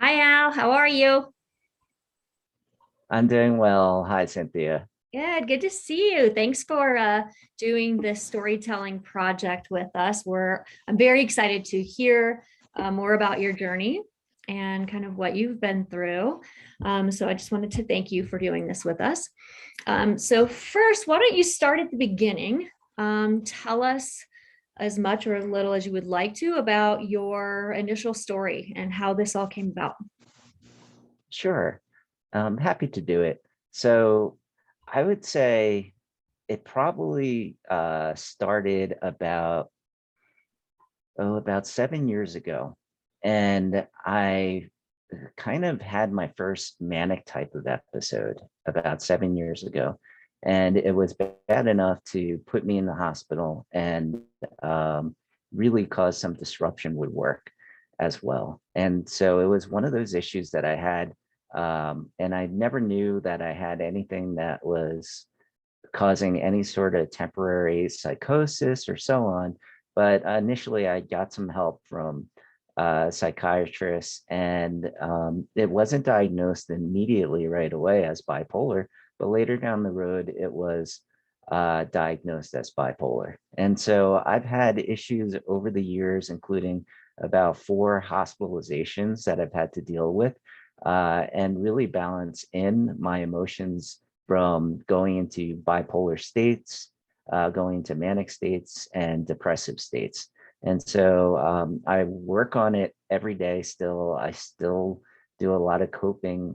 Hi, Al. How are you? I'm doing well. Hi, Cynthia. Good to see you. Thanks for doing this storytelling project with us. I'm very excited to hear more about your journey and kind of what you've been through. So I just wanted to thank you for doing this with us. So first, why don't you start at the beginning? Tell us as much or as little as you would like to about your initial story and how this all came about. Sure. I'm happy to do it. So I would say it probably started about 7 years ago. And I kind of had my first manic type of episode about 7 years ago. And it was bad enough to put me in the hospital and really cause some disruption with work as well. And so it was one of those issues that I had. And I never knew that I had anything that was causing any sort of temporary psychosis or so on. But initially, I got some help from a psychiatrist, and it wasn't diagnosed immediately right away as bipolar, but later down the road, it was diagnosed as bipolar. And so I've had issues over the years, including about 4 hospitalizations that I've had to deal with and really balance in my emotions from going into bipolar states, going into manic states, and depressive states. And so I work on it every day still. I still do a lot of coping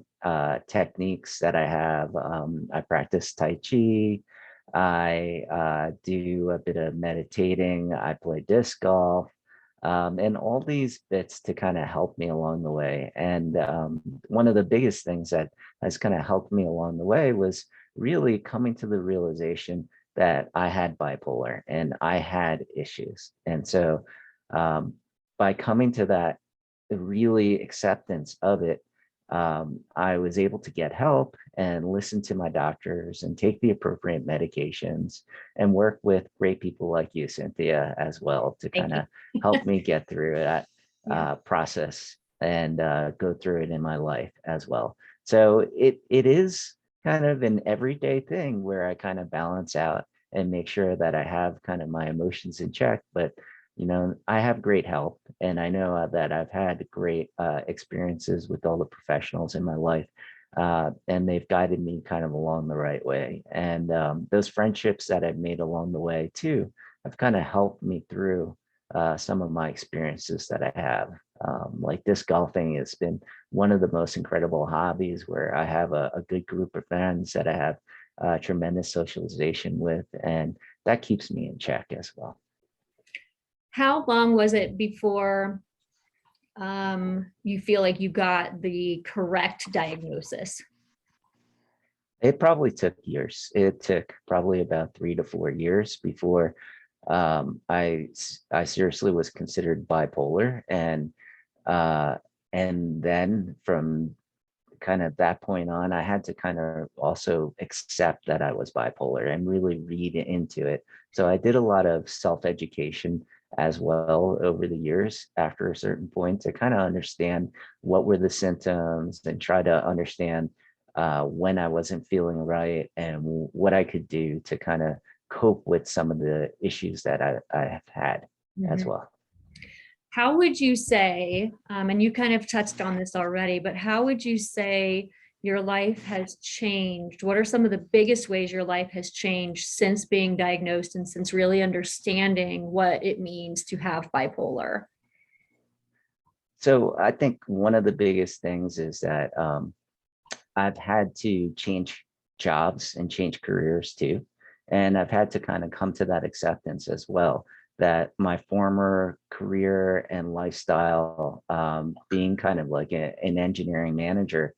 techniques that I have. I practice Tai Chi. I do a bit of meditating. I play disc golf. And all these bits to kind of help me along the way. And one of the biggest things that has kind of helped me along the way was really coming to the realization that I had bipolar and I had issues. And so um, by coming to that really acceptance of it, I was able to get help and listen to my doctors and take the appropriate medications and work with great people like you, Cynthia, as well to Thank kind you. of help me get through that Yeah. process and go through it in my life as well. So it is kind of an everyday thing where I kind of balance out and make sure that I have kind of my emotions in check. But I have great help, and I know that I've had great experiences with all the professionals in my life, and they've guided me kind of along the right way. And those friendships that I've made along the way too have kind of helped me through some of my experiences that I have. Like disc golfing has been one of the most incredible hobbies where I have a good group of friends that I have tremendous socialization with, and that keeps me in check as well. How long was it before you feel like you got the correct diagnosis? It probably took years. It took probably about 3 to 4 years before I seriously was considered bipolar, uh, and then from kind of that point on, I had to kind of also accept that I was bipolar and really read into it. So I did a lot of self education as well over the years after a certain point to kind of understand what were the symptoms and try to understand when I wasn't feeling right and what I could do to kind of cope with some of the issues that I have had as Mhm. well. How would you say, and you kind of touched on this already, but how would you say your life has changed? What are some of the biggest ways your life has changed since being diagnosed and since really understanding what it means to have bipolar? So I think one of the biggest things is that I've had to change jobs and change careers too. And I've had to kind of come to that acceptance as well that my former career and lifestyle, being kind of like an engineering manager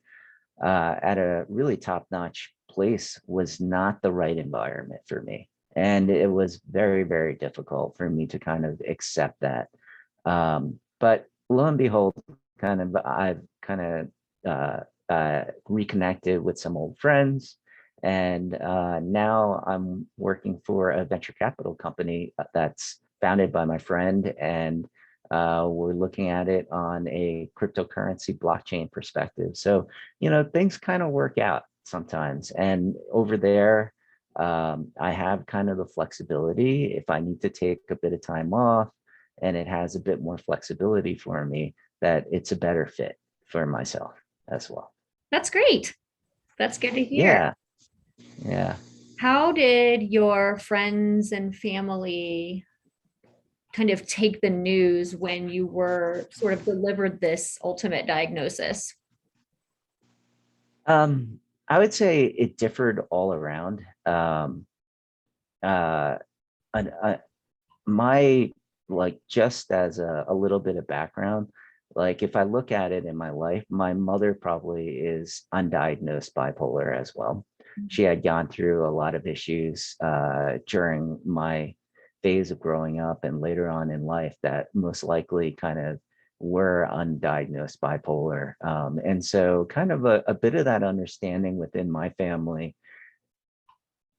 at a really top notch place, was not the right environment for me. And it was very, very difficult for me to kind of accept that. But lo and behold, I've kind of reconnected with some old friends. And now I'm working for a venture capital company that's founded by my friend. And We're looking at it on a cryptocurrency blockchain perspective. So, things kind of work out sometimes. And over there, I have kind of the flexibility if I need to take a bit of time off, and it has a bit more flexibility for me, that it's a better fit for myself as well. That's great. That's good to hear. Yeah. Yeah. How did your friends and family kind of take the news when you were sort of delivered this ultimate diagnosis? I would say it differed all around. Uh, an- uh, my like just as a little bit of background, like if I look at it in my life, my mother probably is undiagnosed bipolar as well. She had gone through a lot of issues during my phase of growing up and later on in life that most likely kind of were undiagnosed bipolar. And so kind of a bit of that understanding within my family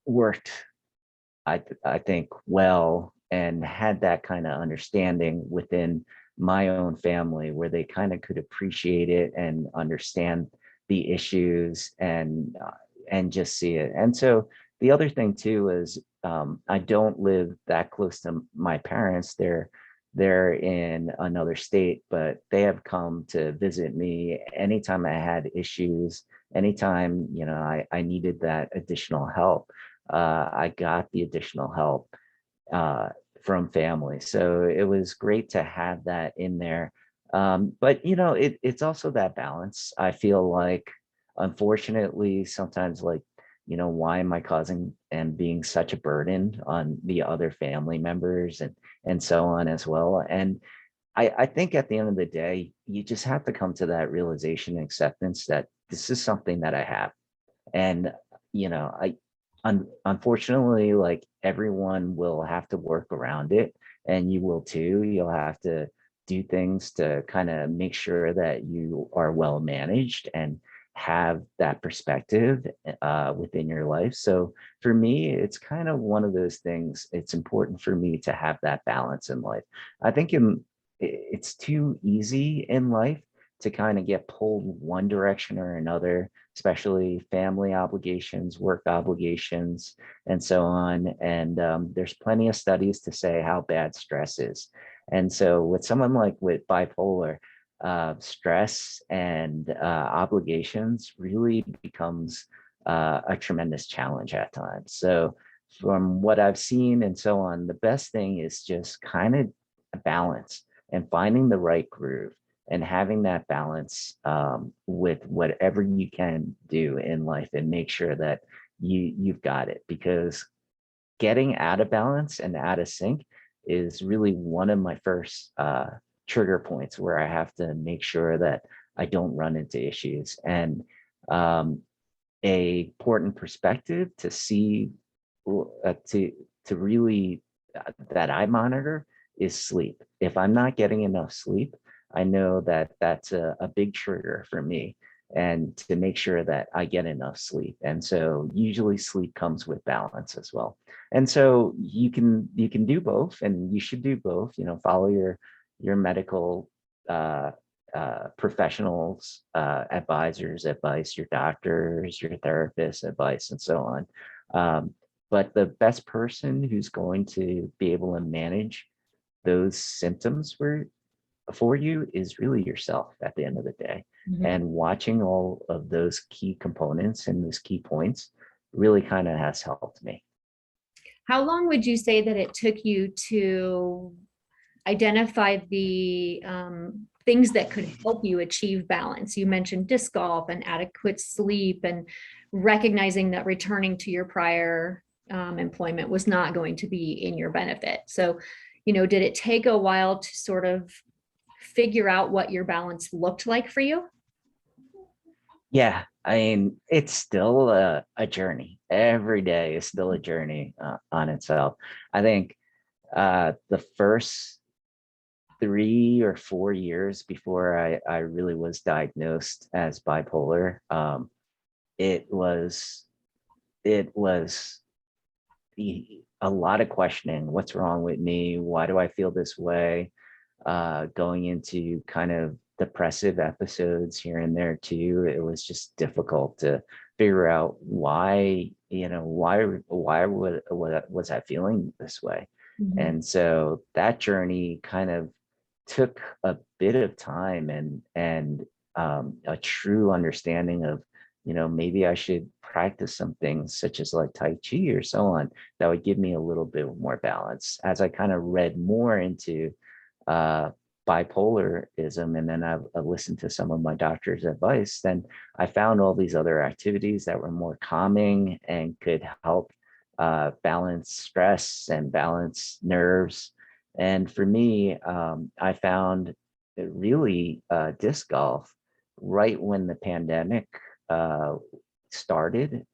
worked, I think, well, and had that kind of understanding within my own family where they kind of could appreciate it and understand the issues and just see it. And so the other thing too is I don't live that close to my parents. They're in another state, but they have come to visit me anytime I had issues, anytime I needed that additional help. I got the additional help uh, from family. So it was great to have that in there. But it's also that balance. I feel like, unfortunately, sometimes like, why am I causing and being such a burden on the other family members and so on as well. And I think at the end of the day, you just have to come to that realization and acceptance that this is something that I have. And I unfortunately, like, everyone will have to work around it, and you will too. You'll have to do things to kind of make sure that you are well managed and have that perspective within your life. So for me, it's kind of one of those things. It's important for me to have that balance in life. I think it's too easy in life to kind of get pulled one direction or another, especially family obligations, work obligations, and so on. And there's plenty of studies to say how bad stress is. And so with someone like with bipolar, stress and obligations really becomes a tremendous challenge at times. So from what I've seen and so on, the best thing is just kind of a balance and finding the right groove and having that balance with whatever you can do in life and make sure that you've got it, because getting out of balance and out of sync is really one of my first trigger points where I have to make sure that I don't run into issues. And a important perspective to see to really that I monitor is sleep. If I'm not getting enough sleep, I know that that's a big trigger for me, and to make sure that I get enough sleep. And so usually sleep comes with balance as well. And so you can do both, and you should do both. Follow your medical professionals, advisors advice, your doctors, your therapists advice, and so on. But the best person who's going to be able to manage those symptoms for you is really yourself at the end of the day. Mhm. And watching all of those key components and those key points really kind of has helped me. How long would you say that it took you to identify the things that could help you achieve balance? You mentioned disc golf and adequate sleep and recognizing that returning to your prior employment was not going to be in your benefit. So, did it take a while to sort of figure out what your balance looked like for you? Yeah, I mean, it's still a journey. Every day is still a journey on itself. I think the first 3 or 4 years before I really was diagnosed as bipolar, it was it was a lot of questioning. What's wrong with me? Why do I feel this way? going into kind of depressive episodes here and there too. It was just difficult to figure out why, why was I feeling this way? Mhm. And so that journey kind of took a bit of time and a true understanding of, maybe I should practice some things such as like Tai Chi or so on that would give me a little bit more balance. As I kind of read more into uh, bipolarism, and then I've listened to some of my doctor's advice, then I found all these other activities that were more calming and could help balance stress and balance nerves. And for me, I found it really disc golf right when the pandemic uh, started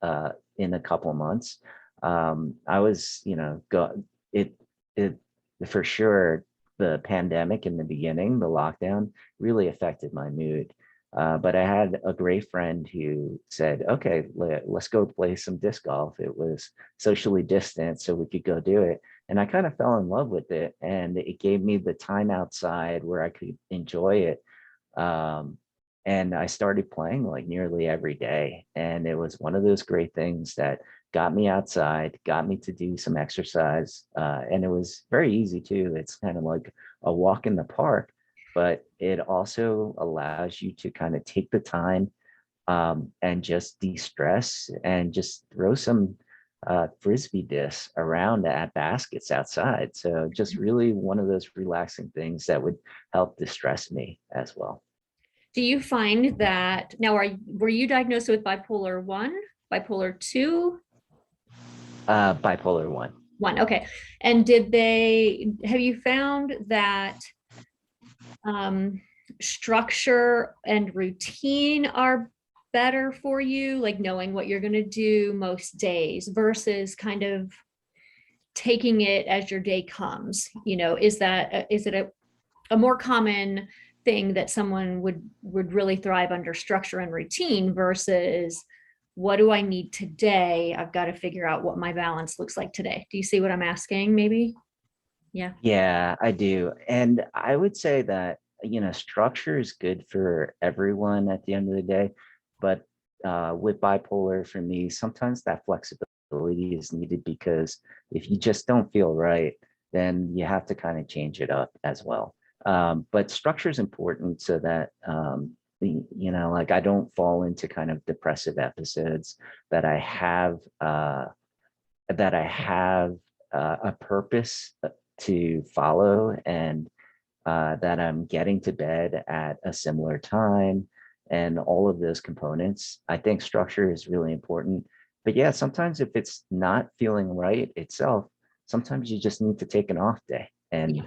in a couple of months. I was, it, it for sure, the pandemic in the beginning, the lockdown really affected my mood. But I had a great friend who said, okay, let's go play some disc golf. It was socially distant, so we could go do it. And I kind of fell in love with it. And it gave me the time outside where I could enjoy it. Um, and I started playing like nearly every day. And it was one of those great things that got me outside, got me to do some exercise. And it was very easy too. It's kind of like a walk in the park, but it also allows you to kind of take the time and just de-stress and just throw some frisbee discs around at baskets outside. So just really one of those relaxing things that would help distress me as well. Do you find that now were you diagnosed with bipolar 1, bipolar 2? Bipolar one. 1. Okay. And have you found that um, structure and routine are better for you, like knowing what you're going to do most days versus kind of taking it as your day comes? Is it a more common thing that someone would really thrive under structure and routine versus what do I need today? I've got to figure out what my balance looks like today. Do you see what I'm asking? Maybe. Yeah. Yeah, I do. And I would say that, structure is good for everyone at the end of the day. But with bipolar, for me, sometimes that flexibility is needed because if you just don't feel right, then you have to kind of change it up as well. But structure is important so that, like I don't fall into kind of depressive episodes, that I have, a purpose to follow, and that I'm getting to bed at a similar time, and all of those components. I think structure is really important. But yeah, sometimes if it's not feeling right itself, sometimes you just need to take an off day and, Yeah.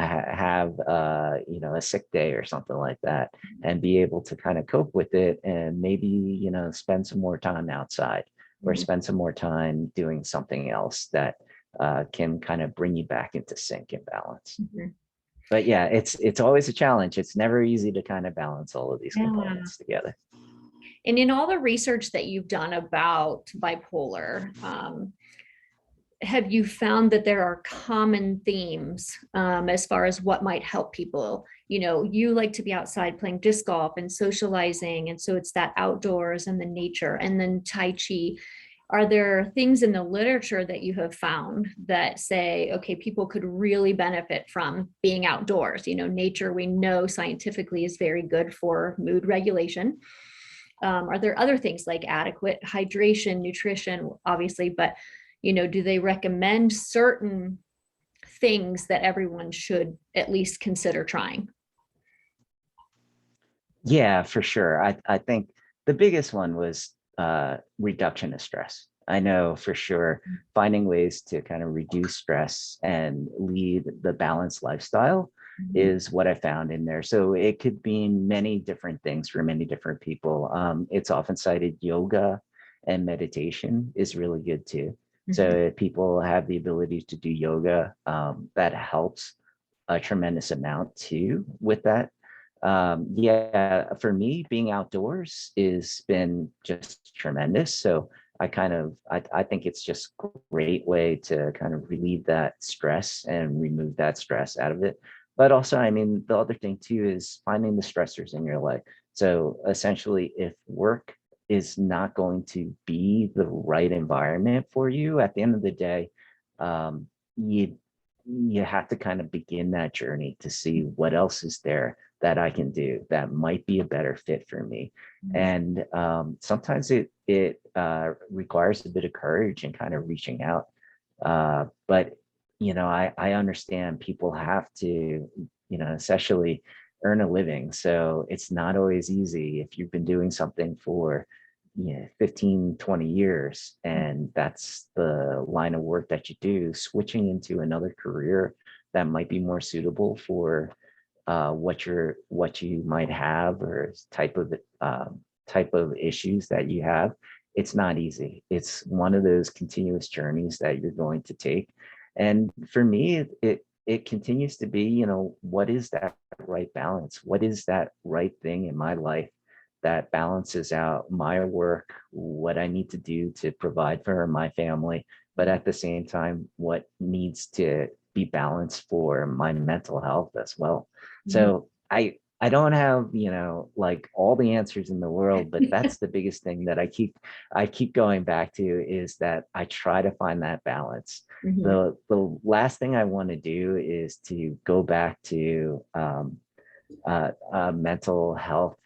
have, a sick day or something like that, and be able to kind of cope with it, and maybe, spend some more time outside or Mhm. spend some more time doing something else that can kind of bring you back into sync and balance. Mhm. But yeah, it's always a challenge. It's never easy to kind of balance all of these Yeah. components together. And in all the research that you've done about bipolar, have you found that there are common themes as far as what might help people? You like to be outside playing disc golf and socializing. And so it's that outdoors and the nature and then Tai Chi. Are there things in the literature that you have found that say, okay, people could really benefit from being outdoors? Nature we know scientifically is very good for mood regulation. Are there other things like adequate hydration, nutrition, obviously, but do they recommend certain things that everyone should at least consider trying? Yeah, for sure. I think the biggest one was reduction of stress. I know for sure finding ways to kind of reduce stress and lead the balanced lifestyle Mhm. is what I found in there. So it could mean many different things for many different people. It's often cited yoga and meditation is really good too. So Mhm. if people have the ability to do yoga, that helps a tremendous amount too with that. Yeah, for me, being outdoors has been just tremendous. So I think it's just a great way to kind of relieve that stress and remove that stress out of it. But also, I mean, the other thing too is finding the stressors in your life. So essentially, if work is not going to be the right environment for you at the end of the day, um, you you have to kind of begin that journey to see what else is there that I can do that might be a better fit for me. And sometimes it requires a bit of courage and kind of reaching out. But I understand people have to, essentially earn a living. So it's not always easy if you've been doing something for 15, 20 years, and that's the line of work that you do, switching into another career that might be more suitable for what you might have, or type of issues that you have. It's not easy. It's one of those continuous journeys that you're going to take. And for me, it continues to be, what is that right balance? What is that right thing in my life that balances out my work, what I need to do to provide for my family, but at the same time, what needs to be balanced for my mental health as well. Mhm. So I don't have, like all the answers in the world, but that's the biggest thing that I keep going back to, is that I try to find that balance. Mhm. The last thing I want to do is to go back to a mental health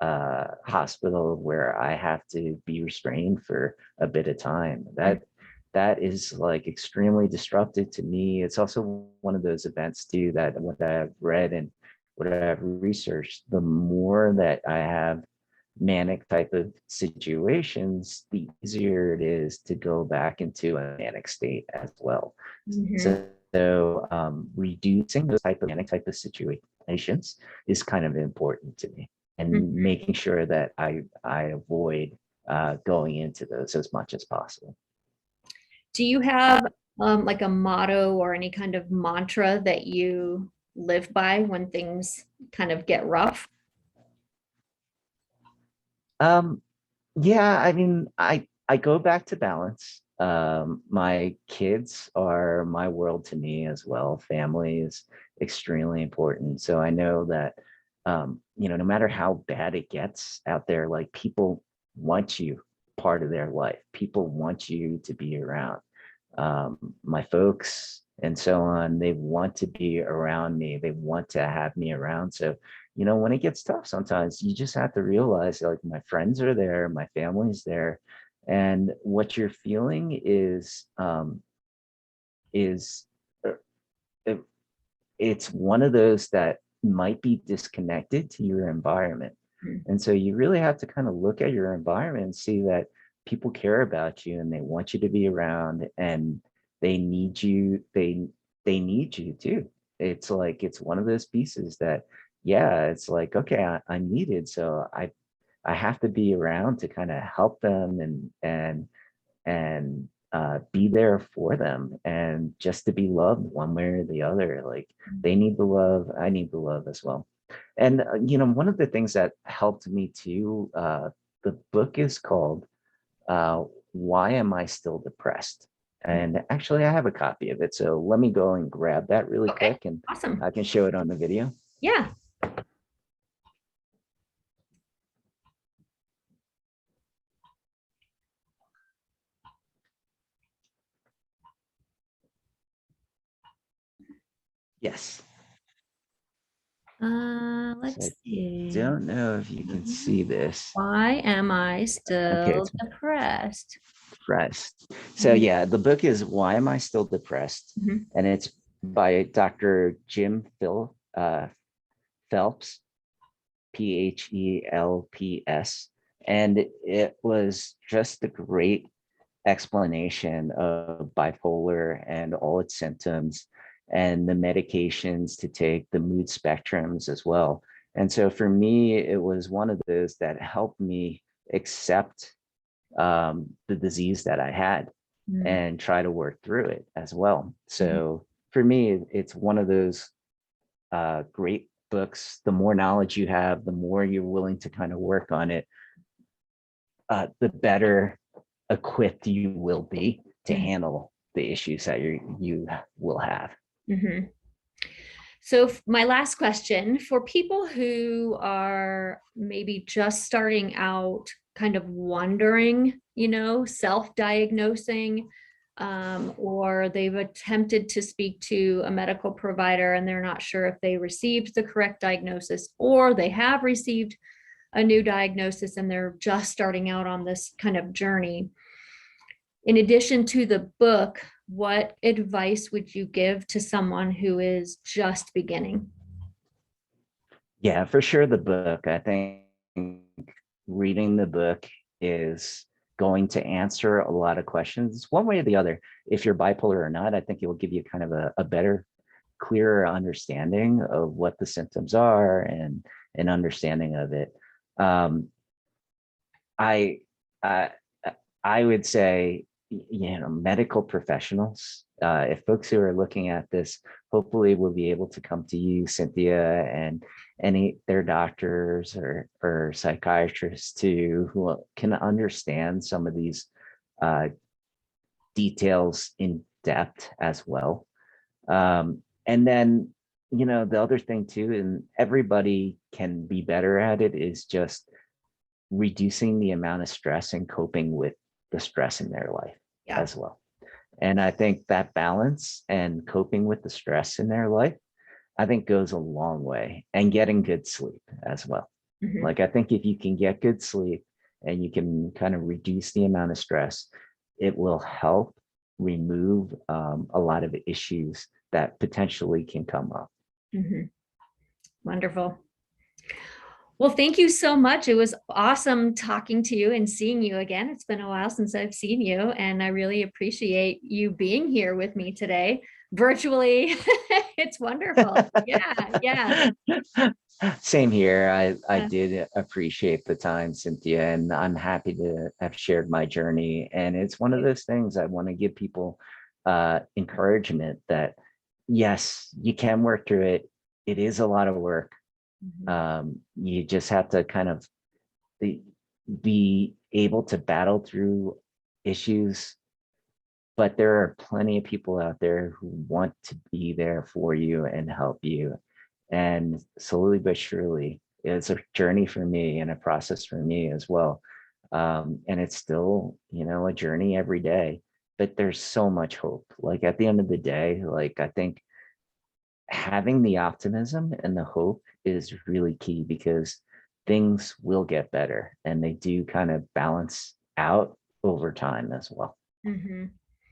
hospital where I have to be restrained for a bit of time. That is like extremely disruptive to me. It's also one of those events too, that what I've read and what I've researched, the more that I have manic type of situations, the easier it is to go back into a manic state as well. Mhm. So reducing those type of manic type of situations is kind of important to me, and Mhm. making sure that I avoid going into those as much as possible. Do you have like a motto or any kind of mantra that you live by when things kind of get rough? Um, yeah, I mean, I go back to balance. My kids are my world to me as well. Family is extremely important. So I know that no matter how bad it gets out there, like, people want you part of their life. People want you to be around. My folks and so on, they want to be around me. They want to have me around. So, when it gets tough, sometimes you just have to realize, like, my friends are there, my family's there, and what you're feeling is uh, it- it's one of those that might be disconnected to your environment. Mhm. And so you really have to kind of look at your environment and see that people care about you and they want you to be around, and they need you. They need you too. It's like, it's one of those pieces that, yeah, it's like, okay, I'm needed. So I have to be around to kind of help them, and be there for them, and just to be loved one way or the other. Like, they need the love, I need the love as well. And one of the things that helped me too, the book is called Why Am I Still Depressed? And actually, I have a copy of it. So let me go and grab that really Okay, quick, and awesome. I can show it on the video. Yeah. Yes. So Let's I see. don't know if you can see this. Why am I Okay, still it's depressed? depressed. So Mhm. yeah, the book is Why Am I Still Depressed? Mhm. And it's by Dr. Phelps, Phelps. And it was just a great explanation of bipolar and all its symptoms, and the medications to take, the mood spectrums as well. And so for me, it was one of those that helped me accept the disease that I had, Mhm. and try to work through it as well. Mhm. So for me, it's one of those great books. The more knowledge you have, the more you're willing to kind of work on it, the better equipped you will be to Mhm. handle the issues that you will have. Mhm. So my last question for people who are maybe just starting out, kind of wondering, self-diagnosing, or they've attempted to speak to a medical provider and they're not sure if they received the correct diagnosis or they have received a new diagnosis and they're just starting out on this kind of journey. In addition to the book, what advice would you give to someone who is just beginning? Yeah, for sure. The book, I think reading the book is going to answer a lot of questions one way or the other. If you're bipolar or not, I think it will give you kind of a better, clearer understanding of what the symptoms are and an understanding of it. Um, I, I, I would say, medical professionals, if folks who are looking at this, hopefully will be able to come to you, Cynthia, and any their doctors or psychiatrists too, who can understand some of these uh, details in depth as well. And then, the other thing too, and everybody can be better at it, is just reducing the amount of stress and coping with the stress in their life Yeah. as well. And I think that balance and coping with the stress in their life, I think goes a long way, and getting good sleep as well. Mhm. Like, I think if you can get good sleep and you can kind of reduce the amount of stress, it will help remove a lot of issues that potentially can come up. Mhm. Wonderful. Well, thank you so much. It was awesome talking to you and seeing you again. It's been a while since I've seen you, and I really appreciate you being here with me today virtually. It's wonderful. Yeah, yeah, Same here. I yeah. did appreciate the time, Cynthia, and I'm happy to have shared my journey. And it's one of those things I want to give people encouragement that yes, you can work through it. It is a lot of work. Mhm. You just have to kind of be able to battle through issues, but there are plenty of people out there who want to be there for you and help you. And slowly but surely, it's a journey for me and a process for me as well. And it's still, a journey every day, but there's so much hope. Like, at the end of the day, like, I think having the optimism and the hope is really key, because things will get better and they do kind of balance out over time as well. Mhm.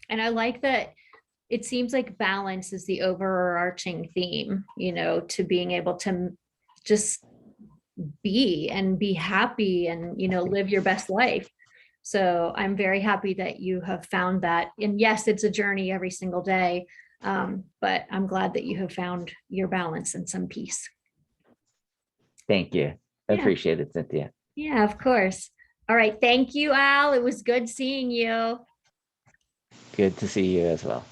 And I like that it seems like balance is the overarching theme, to being able to just be happy and, live your best life. So I'm very happy that you have found that. And yes, it's a journey every single day. But I'm glad that you have found your balance and some peace. Thank you. I Yeah. appreciate it, Cynthia. Yeah, of course. All right. Thank you, Al. It was good seeing you. Good to see you as well.